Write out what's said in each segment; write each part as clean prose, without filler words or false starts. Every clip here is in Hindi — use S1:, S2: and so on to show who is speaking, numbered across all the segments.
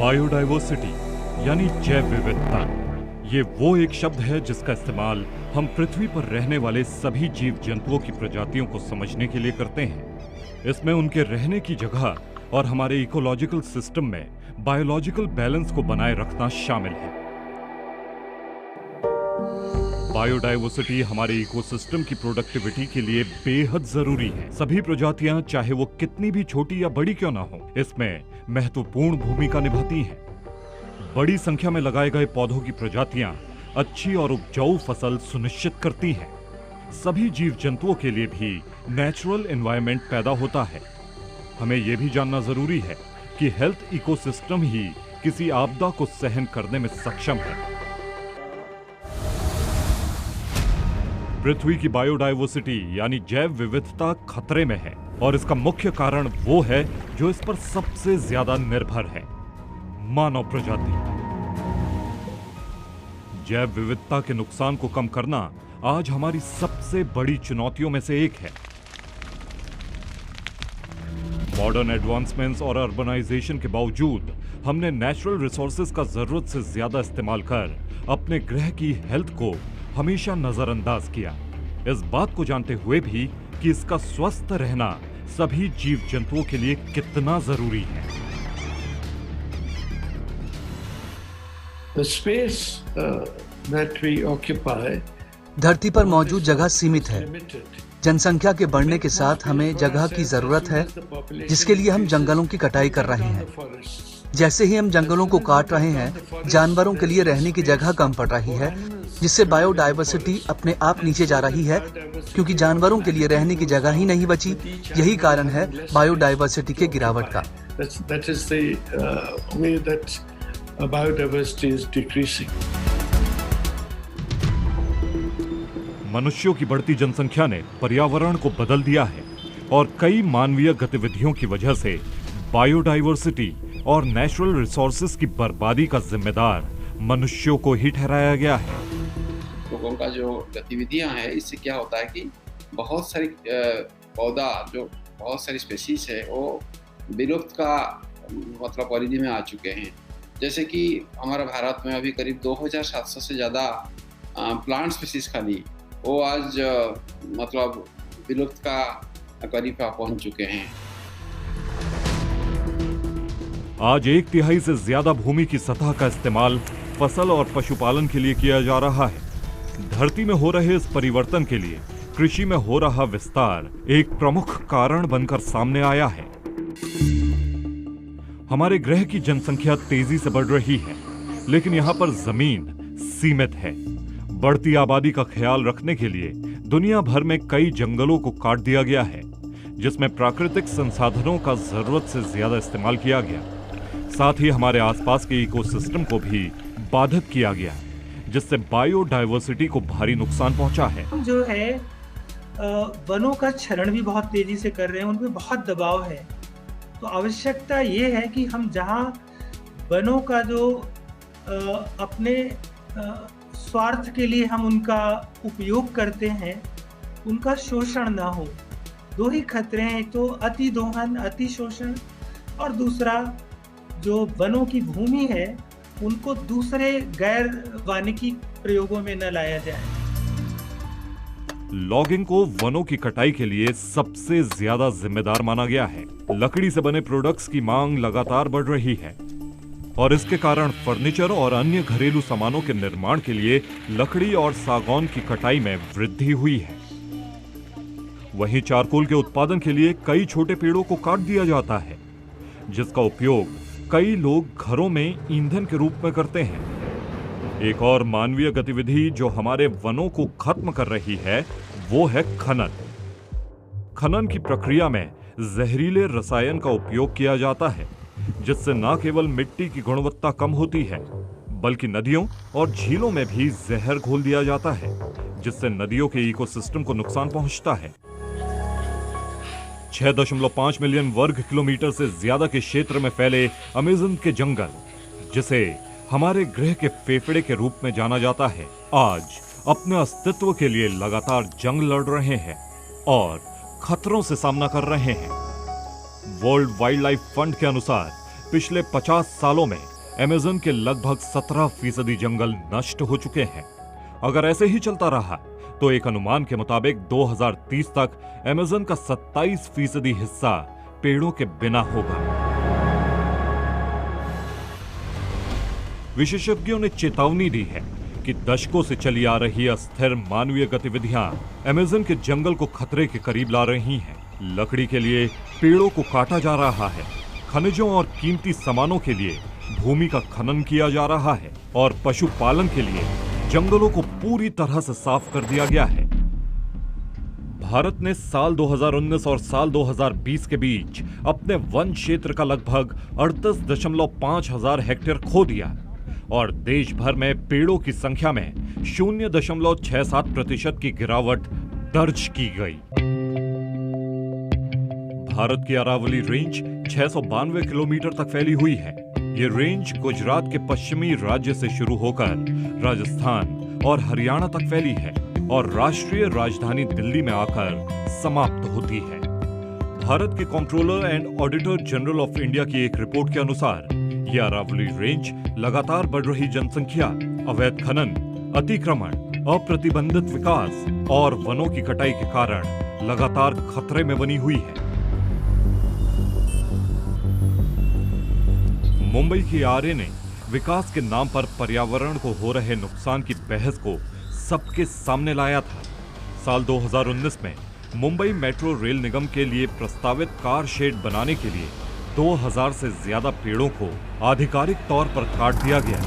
S1: बायोडाइवर्सिटी यानी जैव विविधता, ये वो एक शब्द है जिसका इस्तेमाल हम पृथ्वी पर रहने वाले सभी जीव जंतुओं की प्रजातियों को समझने के लिए करते हैं। इसमें उनके रहने की जगह और हमारे इकोलॉजिकल सिस्टम में बायोलॉजिकल बैलेंस को बनाए रखना शामिल है। बायोडाइवर्सिटी हमारे इकोसिस्टम की प्रोडक्टिविटी के लिए बेहद जरूरी है। सभी प्रजातियां, चाहे वो कितनी भी छोटी या बड़ी क्यों ना हो, इसमें महत्वपूर्ण भूमिका निभाती हैं। बड़ी संख्या में लगाए गए पौधों की प्रजातियां अच्छी और उपजाऊ फसल सुनिश्चित करती हैं। सभी जीव जंतुओं के लिए भी नेचुरल एनवायरनमेंट पैदा होता है। हमें यह भी जानना जरूरी है कि हेल्थ इकोसिस्टम ही किसी आपदा को सहन करने में सक्षम है। पृथ्वी की बायोडाइवर्सिटी यानी जैव विविधता खतरे में है और इसका मुख्य कारण वो है जो इस पर सबसे ज्यादा निर्भर है, मानव प्रजाति। जैव विविधता के नुकसान को कम करना आज हमारी सबसे बड़ी चुनौतियों में से एक है। मॉडर्न एडवांसमेंट्स और अर्बनाइजेशन के बावजूद हमने नेचुरल रिसोर्सेज का जरूरत से ज्यादा इस्तेमाल कर अपने ग्रह की हेल्थ को हमेशा नजरअंदाज किया, इस बात को जानते हुए भी कि इसका स्वस्थ रहना सभी जीव जंतुओं के लिए कितना जरूरी है।
S2: The space that we occupy,
S3: धरती पर मौजूद जगह सीमित है। जनसंख्या के बढ़ने के साथ हमें जगह की जरूरत है, जिसके लिए हम जंगलों की कटाई कर रहे हैं। जैसे ही हम जंगलों को काट रहे हैं, जानवरों के लिए रहने की जगह कम पड़ रही है, जिससे बायोडाइवर्सिटी अपने आप नीचे जा रही है, क्योंकि जानवरों के लिए रहने की जगह ही नहीं बची। यही कारण है बायोडाइवर्सिटी के गिरावट का।
S2: that is the way that biodiversity is decreasing.
S1: मनुष्यों की बढ़ती जनसंख्या ने पर्यावरण को बदल दिया है और कई मानवीय गतिविधियों की वजह से बायोडाइवर्सिटी और नेचुरल रिसोर्सेज की बर्बादी का जिम्मेदार मनुष्यों को ही ठहराया गया है।
S4: लोगों का जो गतिविधियां हैं, इससे क्या होता है कि बहुत सारी पौधा, जो बहुत सारी स्पेसीज है, वो विलुप्त का मतलब परिधि में आ चुके हैं। जैसे कि हमारा भारत में अभी करीब 2700 से ज़्यादा प्लांट स्पीसीज खाली वो आज मतलब विलुप्त का करीब पहुंच चुके हैं।
S1: आज 1/3 से ज्यादा भूमि की सतह का इस्तेमाल फसल और पशुपालन के लिए किया जा रहा है। धरती में हो रहे इस परिवर्तन के लिए कृषि में हो रहा विस्तार एक प्रमुख कारण बनकर सामने आया है। हमारे ग्रह की जनसंख्या तेजी से बढ़ रही है, लेकिन यहाँ पर जमीन सीमित है। बढ़ती आबादी का ख्याल रखने के लिए दुनिया भर में कई जंगलों को काट दिया गया है, जिसमें प्राकृतिक संसाधनों का जरूरत से ज्यादा इस्तेमाल किया गया। साथ ही हमारे आसपास के इकोसिस्टम को भी बाधित किया गया, जिससे बायोडाइवर्सिटी को भारी नुकसान पहुंचा है।
S5: जो है वनों का क्षरण भी बहुत तेजी से कर रहे हैं, उनपे बहुत दबाव है। तो आवश्यकता ये है कि हम जहाँ वनों का जो अपने स्वार्थ के लिए हम उनका उपयोग करते हैं, उनका शोषण ना हो। दो ही खतरे हैं, एक तो अति दोहन, अति शोषण, और दूसरा जो वनों की भूमि है उनको दूसरे गैर वानिकी प्रयोगों में न लाया जाए।
S1: लॉगिंग को वनों की कटाई के लिए सबसे ज्यादा जिम्मेदार माना गया है। लकड़ी से बने प्रोडक्ट्स की मांग लगातार बढ़ रही है और इसके कारण फर्नीचर और अन्य घरेलू सामानों के निर्माण के लिए लकड़ी और सागौन की कटाई में वृद्धि हुई है। वहीं चारकोल के उत्पादन के लिए कई छोटे पेड़ों को काट दिया जाता है, जिसका उपयोग कई लोग घरों में ईंधन के रूप में करते हैं। एक और मानवीय गतिविधि जो हमारे वनों को खत्म कर रही है वो है खनन। खनन की प्रक्रिया में जहरीले रसायन का उपयोग किया जाता है, जिससे न केवल मिट्टी की गुणवत्ता कम होती है, बल्कि नदियों और झीलों में भी जहर घोल दिया जाता है, जिससे नदियों के इकोसिस्टम को नुकसान पहुंचता है। 6.5 मिलियन वर्ग किलोमीटर से ज्यादा के क्षेत्र में फैले अमेज़न के जंगल, जिसे हमारे ग्रह के फेफड़े के रूप में जाना जाता है, आज अपने अस्तित्व के लिए लगातार जंग लड़ रहे हैं और खतरों से सामना कर रहे हैं। वर्ल्ड वाइल्ड लाइफ फंड के अनुसार पिछले 50 सालों में अमेज़न के लगभग 17% जंगल नष्ट हो चुके हैं। अगर ऐसे ही चलता रहा तो एक अनुमान के मुताबिक 2030 तक अमेज़न का 27% हिस्सा पेड़ों के बिना होगा। विशेषज्ञों ने चेतावनी दी है कि दशकों से चली आ रही अस्थिर मानवीय गतिविधियां अमेज़न के जंगल को खतरे के करीब ला रही हैं। लकड़ी के लिए पेड़ों को काटा जा रहा है, खनिजों और कीमती सामानों के लिए भूमि का खनन किया जा रहा है और पशुपालन के लिए जंगलों को पूरी तरह से साफ कर दिया गया है। भारत ने साल 2019 और साल 2020 के बीच अपने वन क्षेत्र का लगभग 38.5 हजार हेक्टेयर खो दिया और देश भर में पेड़ों की संख्या में 0.67% की गिरावट दर्ज की गई। भारत की अरावली रेंज 692 किलोमीटर तक फैली हुई है। ये रेंज गुजरात के पश्चिमी राज्य से शुरू होकर राजस्थान और हरियाणा तक फैली है और राष्ट्रीय राजधानी दिल्ली में आकर समाप्त होती है। भारत के controller and auditor general of India की एक रिपोर्ट के अनुसार यह अरावली रेंज लगातार बढ़ रही जनसंख्या, अवैध खनन, अतिक्रमण, अप्रतिबंधित विकास और वनों की कटाई के कारण लगातार खतरे में बनी हुई है। मुंबई की आरए ने विकास के नाम पर पर्यावरण को हो रहे नुकसान की बहस को सबके सामने लाया था। साल 2019 में मुंबई मेट्रो रेल निगम के लिए प्रस्तावित कार शेड बनाने के लिए 2000 से ज्यादा पेड़ों को आधिकारिक तौर पर काट दिया गया।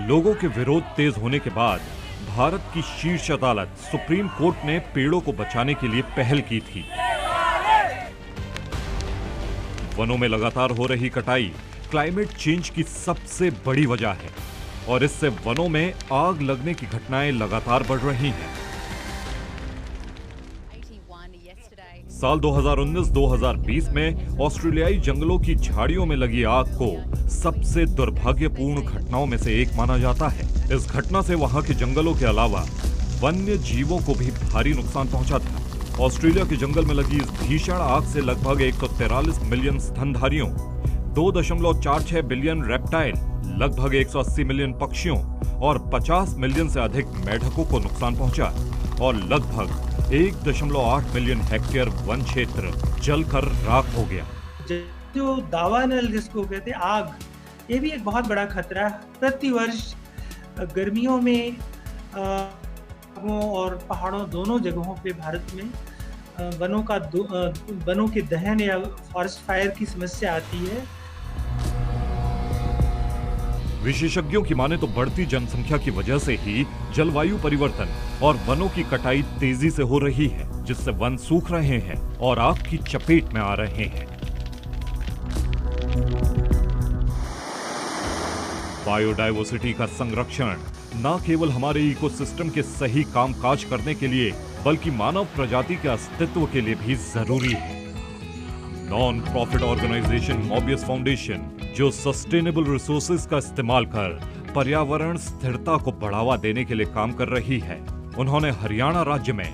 S1: लोगों के विरोध तेज होने के बाद भारत की शीर्ष अदालत सुप्रीम कोर्ट ने पेड़ों को बचाने के लिए पहल की थी। वनों में लगातार हो रही कटाई क्लाइमेट चेंज की सबसे बड़ी वजह है और इससे वनों में आग लगने की घटनाएं लगातार बढ़ रही हैं। साल 2019-2020 में ऑस्ट्रेलियाई जंगलों की झाड़ियों में लगी आग को सबसे दुर्भाग्यपूर्ण घटनाओं में से एक माना जाता है। इस घटना से वहां के जंगलों के अलावा वन्य जीवों को भी भारी नुकसान पहुंचा था। ऑस्ट्रेलिया के जंगल में लगी इस भीषण आग से लगभग 143 मिलियन स्तनधारियों, 2.46 बिलियन रेप्टाइल, लगभग 180 मिलियन पक्षियों और 50 मिलियन से अधिक मेढकों को नुकसान पहुंचा और लगभग 1.8 मिलियन हेक्टेयर वन क्षेत्र जलकर राख हो गया।
S5: जो दावानल जिसको कहते हैं आग, ये भी एक बहुत बड़ा खतरा है। प्रतिवर्ष गर्मियों में और पहाड़ों दोनों जगहों पे भारत में वनों के दहन या फॉरेस्ट फायर की समस्या आती है।
S1: विशेषज्ञों की माने तो बढ़ती जनसंख्या की वजह से ही जलवायु परिवर्तन और वनों की कटाई तेजी से हो रही है, जिससे वन सूख रहे हैं और आग की चपेट में आ रहे हैं। बायोडायवर्सिटी का संरक्षण न केवल हमारे इकोसिस्टम के सही कामकाज करने के लिए बल्कि मानव प्रजाति के अस्तित्व के लिए भी जरूरी है। Non profit organisation Mobius Foundation, जो सस्टेनेबल रिसोर्सेज का इस्तेमाल कर पर्यावरण स्थिरता को बढ़ावा देने के लिए काम कर रही है, उन्होंने हरियाणा राज्य में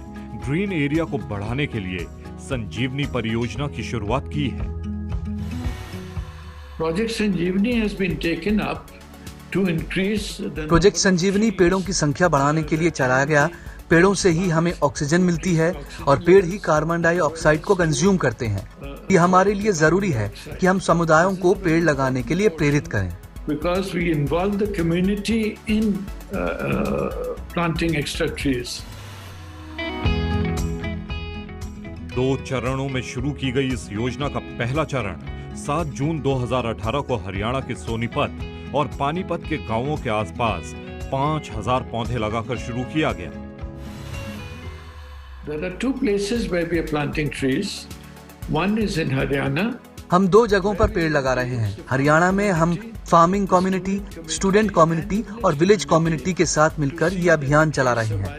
S1: ग्रीन एरिया को बढ़ाने के लिए संजीवनी परियोजना की शुरुआत की है।
S2: Project Sanjeevani has been taken up to increase the
S3: project Sanjeevani पेड़ों की संख्या बढ़ाने के लिए चलाया गया। पेड़ों से ही हमें ऑक्सीजन मिलती है और पेड़ ही कार्बन डाइऑक्साइड को कंज्यूम करते हैं। ये हमारे लिए जरूरी है कि हम समुदायों को पेड़ लगाने के लिए प्रेरित करें।
S2: Because we involve the community in planting extra trees.
S1: 2 चरणों में शुरू की गई इस योजना का पहला चरण 7 जून 2018 को हरियाणा के सोनीपत और पानीपत के गांवों के आसपास 5000 पौधे लगाकर शुरू किया गया।
S2: There are 2 places where we are planting trees. One is in Haryana.
S3: हम 2 जगहों पर पेड़ लगा रहे हैं। हरियाणा में हम फार्मिंग कम्युनिटी, स्टूडेंट कम्युनिटी और विलेज कम्युनिटी के साथ मिलकर ये अभियान चला रहे हैं,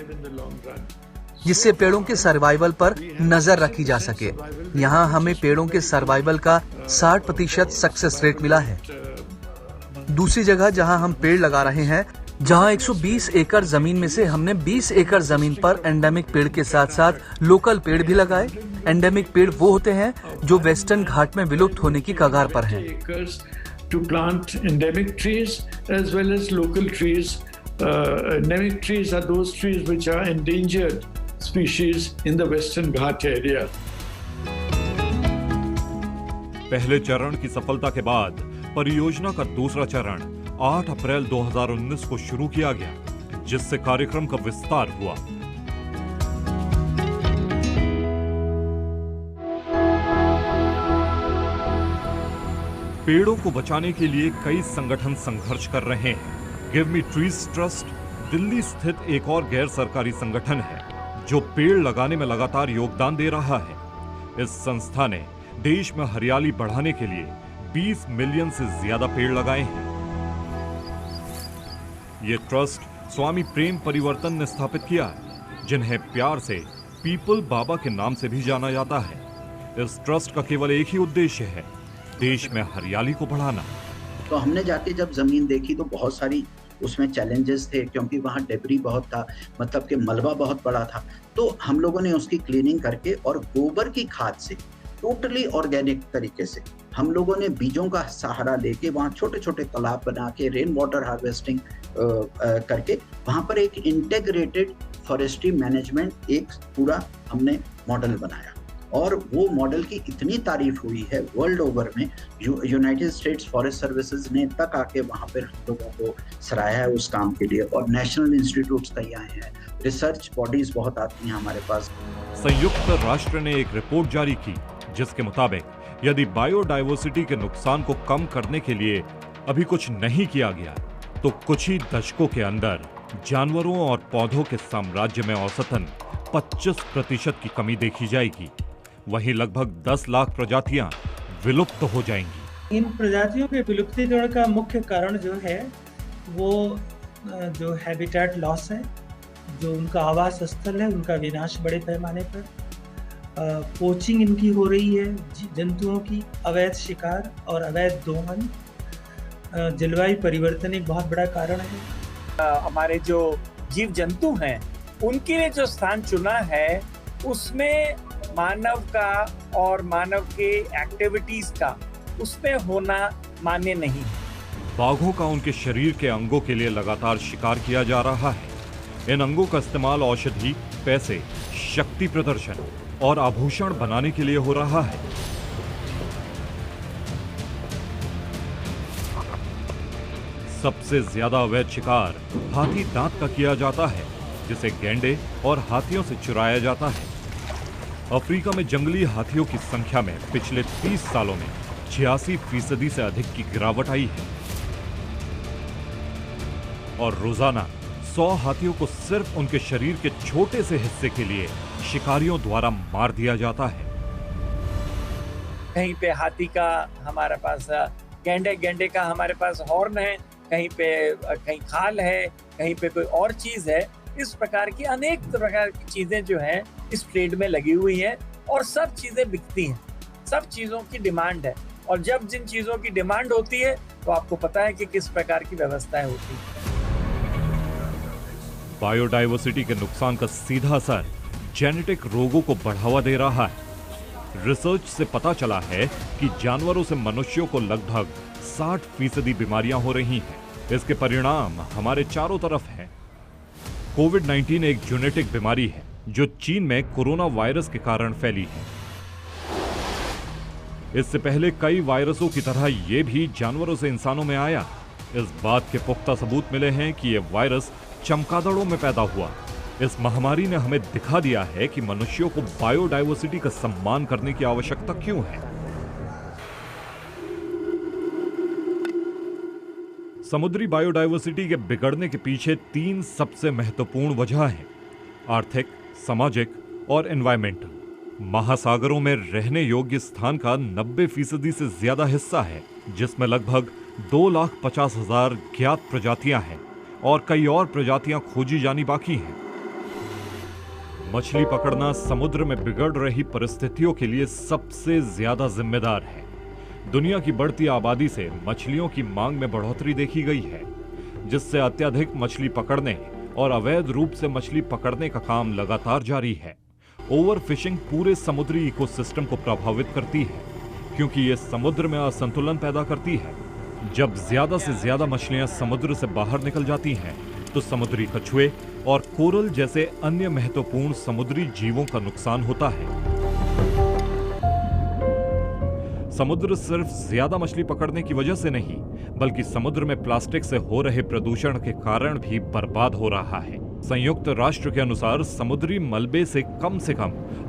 S3: जिससे पेड़ों के सर्वाइवल पर नजर रखी जा सके। यहाँ हमें पेड़ों के सर्वाइवल का 60% सक्सेस रेट मिला है। दूसरी जगह जहाँ हम पेड़ लगा रहे हैं जहां 120 एकड़ जमीन में से हमने 20 एकड़ जमीन पर एंडेमिक पेड़ के साथ साथ लोकल पेड़ भी लगाए। एंडेमिक पेड़ वो होते हैं जो वेस्टर्न घाट में विलुप्त होने की कगार पर हैं।
S2: To plant endemic trees as well as local trees. Endemic trees are those trees which are endangered species in the Western Ghat area.
S1: पहले चरण की सफलता के बाद परियोजना का दूसरा चरण 8 अप्रैल 2019 को शुरू किया गया, जिससे कार्यक्रम का विस्तार हुआ। पेड़ों को बचाने के लिए कई संगठन संघर्ष कर रहे हैं। Give me trees trust Delhi स्थित एक और गैर सरकारी संगठन है जो पेड़ लगाने में लगातार योगदान दे रहा है। इस संस्था ने देश में हरियाली बढ़ाने के लिए 20 मिलियन से ज्यादा पेड़ लगाए हैं। ये ट्रस्ट स्वामी प्रेम परिवर्तन ने स्थापित किया है, जिन्हें प्यार से पीपल बाबा के नाम से भी जाना जाता है। इस ट्रस्ट का केवल एक ही उद्देश्य है, देश में हरियाली को बढ़ाना।
S6: तो हमने जाके जब जमीन देखी तो बहुत सारी उसमें चैलेंजेस थे, क्योंकि वहाँ डेब्री बहुत था, मतलब कि मलबा बहुत बड़ा था। तो हम लोगों ने उसकी क्लीनिंग करके और गोबर की खाद से टोटली ऑर्गेनिक तरीके से हम लोगों ने बीजों का सहारा लेके वहाँ छोटे छोटे तालाब बना के रेन वाटर हार्वेस्टिंग करके वहाँ पर एक इंटीग्रेटेड फॉरेस्ट्री मैनेजमेंट एक पूरा हमने मॉडल बनाया। और वो मॉडल की इतनी तारीफ हुई है वर्ल्ड ओवर में, यूनाइटेड स्टेट्स फॉरेस्ट सर्विसेज ने तक आके वहाँ पर हम लोगों को सराहा है उस काम के लिए, और नेशनल इंस्टीट्यूट्स कई आए हैं, रिसर्च बॉडीज बहुत आती हैं हमारे पास।
S1: संयुक्त राष्ट्र ने एक रिपोर्ट जारी की जिसके मुताबिक यदि बायोडायवर्सिटी के नुकसान को कम करने के लिए अभी कुछ नहीं किया गया तो कुछ ही दशकों के अंदर जानवरों और पौधों के साम्राज्य में औसतन 25% की कमी देखी जाएगी। वहीं लगभग 10 लाख प्रजातियां विलुप्त हो जाएंगी।
S5: इन प्रजातियों के विलुप्तीकरण का मुख्य कारण जो है वो जो हैबिटेट लॉस है, जो उनका आवास स्थल है उनका विनाश बड़े पैमाने पर, पोचिंग इनकी हो रही है, जंतुओं की अवैध शिकार और अवैध दोहन, जलवायु परिवर्तन एक बहुत बड़ा कारण है।
S7: हमारे जो जीव जंतु हैं उनके लिए जो स्थान चुना है उसमें मानव का और मानव के एक्टिविटीज का उसमें होना मान्य नहीं है।
S1: बाघों का उनके शरीर के अंगों के लिए लगातार शिकार किया जा रहा है। इन अंगों का इस्तेमाल औषधि, पैसे, शक्ति प्रदर्शन और आभूषण बनाने के लिए हो रहा है। सबसे ज्यादा अवैध शिकार हाथी दांत का किया जाता है, जिसे गैंडे और हाथियों से चुराया जाता है। अफ्रीका में जंगली हाथियों की संख्या में पिछले 30 सालों में 86% से अधिक की गिरावट आई है और रोजाना 100 हाथियों को सिर्फ उनके शरीर के छोटे से हिस्से के लिए शिकारियों द्वारा मार दिया जाता है।
S7: कहीं पे हाथी का हमारे पास गैंडे का हमारे पास हॉर्न है, कहीं खाल है, कहीं पे कोई और चीज है। इस प्रकार की अनेक प्रकार की चीजें जो हैं इस ट्रेड में लगी हुई हैं और सब चीजें बिकती हैं, सब चीजों की डिमांड है। और जब जिन चीजों की डिमांड होती है तो आपको पता है कि किस प्रकार की व्यवस्थाएं होती है।
S1: बायोडायवर्सिटी के नुकसान का सीधा असर जेनेटिक रोगों को बढ़ावा दे रहा है। रिसर्च से पता चला है कि जानवरों से मनुष्यों को लगभग 60% बीमारियां हो रही हैं। इसके परिणाम हमारे चारों तरफ हैं। कोविड-19 एक जेनेटिक बीमारी है जो चीन में कोरोना वायरस के कारण फैली है। इससे पहले कई वायरसों की तरह यह भी जानवरों से इंसानों में आया। इस बात के पुख्ता सबूत मिले हैं कि यह वायरस चमगादड़ों में पैदा हुआ। इस महामारी ने हमें दिखा दिया है कि मनुष्यों को बायोडायवर्सिटी का सम्मान करने की आवश्यकता क्यों है। समुद्री बायोडायवर्सिटी के बिगड़ने के पीछे 3 सबसे महत्वपूर्ण वजह हैं: आर्थिक, सामाजिक और एनवायरमेंटल। महासागरों में रहने योग्य स्थान का 90% से ज्यादा हिस्सा है, जिसमें लगभग 2,50,000 ज्ञात प्रजातियां हैं और कई और प्रजातियां खोजी जानी बाकी हैं। मछली पकड़ना समुद्र में बिगड़ रही परिस्थितियों के लिए सबसे ज्यादा जिम्मेदार है। दुनिया की बढ़ती आबादी से मछलियों की मांग में बढ़ोतरी देखी गई है। जिससे अत्यधिक मछली पकड़ने और अवैध रूप से मछली पकड़ने का काम लगातार जारी है। ओवर फिशिंग पूरे समुद्री इकोसिस्टम को प्रभावित करती है, क्योंकि ये समुद्र में असंतुलन पैदा करती है। जब ज्यादा से ज्यादा मछलियां समुद्र से बाहर निकल जाती हैं, तो समुद्री कछुए और कोरल जैसे अन्य महत्वपूर्ण समुद्री जीवों का नुकसान होता है। समुद्र सिर्फ ज्यादा मछली पकड़ने की वजह से नहीं, बल्कि समुद्र में प्लास्टिक से हो रहे प्रदूषण के कारण भी बर्बाद हो रहा है। संयुक्त राष्ट्र के अनुसार समुद्री मलबे से कम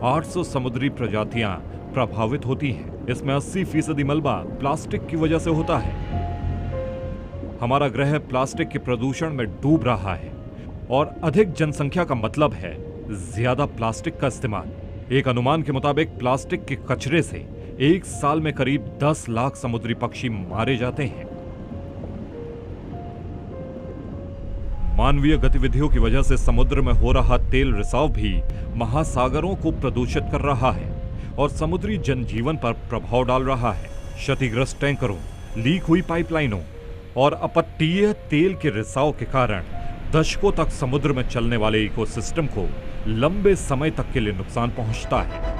S1: 800 समुद्री प्रजातियां प्रभावित होती हैं। इसमें 80% मलबा प्लास्टिक की वजह से होता है। हमारा ग्रह प्लास्टिक के प्रदूषण में डूब रहा है और अधिक जनसंख्या का मतलब है ज्यादा प्लास्टिक का इस्तेमाल। एक अनुमान के मुताबिक प्लास्टिक के कचरे से एक साल में करीब 10 लाख समुद्री पक्षी मारे जाते हैं। मानवीय गतिविधियों की वजह से समुद्र में हो रहा तेल रिसाव भी महासागरों को प्रदूषित कर रहा है और समुद्री जनजीवन पर प्रभाव डाल रहा है। क्षतिग्रस्त टैंकरों, लीक हुई पाइपलाइनों और अपतटीय तेल के रिसाव के कारण दशकों तक समुद्र में चलने वाले इकोसिस्टम को लंबे समय तक के लिए नुकसान पहुंचता है।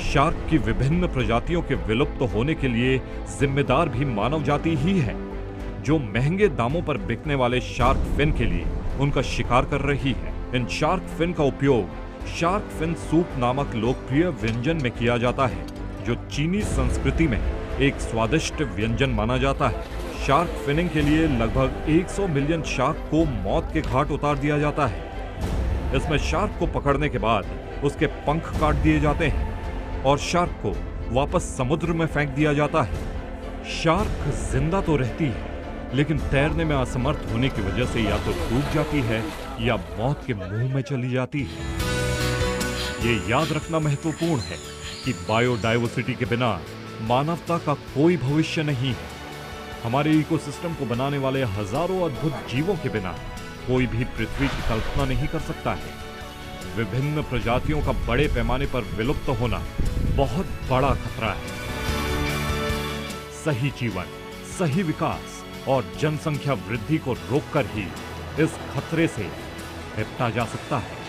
S1: शार्क की विभिन्न प्रजातियों के विलुप्त होने के लिए जिम्मेदार भी मानव जाति ही है, जो महंगे दामों पर बिकने वाले शार्क फिन के लिए उनका शिकार कर रही है। इन शार्क फिन का उपयोग शार्क फिन सूप नामक लोकप्रिय व्यंजन में किया जाता है, जो चीनी संस्कृति में एक स्वादिष्ट व्यंजन माना जाता है। शार्क फिनिंग के लिए लगभग 100 मिलियन शार्क को मौत के घाट उतार दिया जाता है। इसमें शार्क को पकड़ने के बाद उसके पंख काट दिए जाते हैं और शार्क को वापस समुद्र में फेंक दिया जाता है। शार्क जिंदा तो रहती है, लेकिन तैरने में असमर्थ होने की वजह से या तो डूब जाती है या मौत के मुंह में चली जाती है। ये याद रखना महत्वपूर्ण है कि बायोडायवर्सिटी के बिना मानवता का कोई भविष्य नहीं है। हमारे इकोसिस्टम को बनाने वाले हजारों अद्भुत जीवों के बिना कोई भी पृथ्वी की कल्पना नहीं कर सकता है। विभिन्न प्रजातियों का बड़े पैमाने पर विलुप्त होना बहुत बड़ा खतरा है। सही जीवन, सही विकास और जनसंख्या वृद्धि को रोककर ही इस खतरे से निपटा जा सकता है।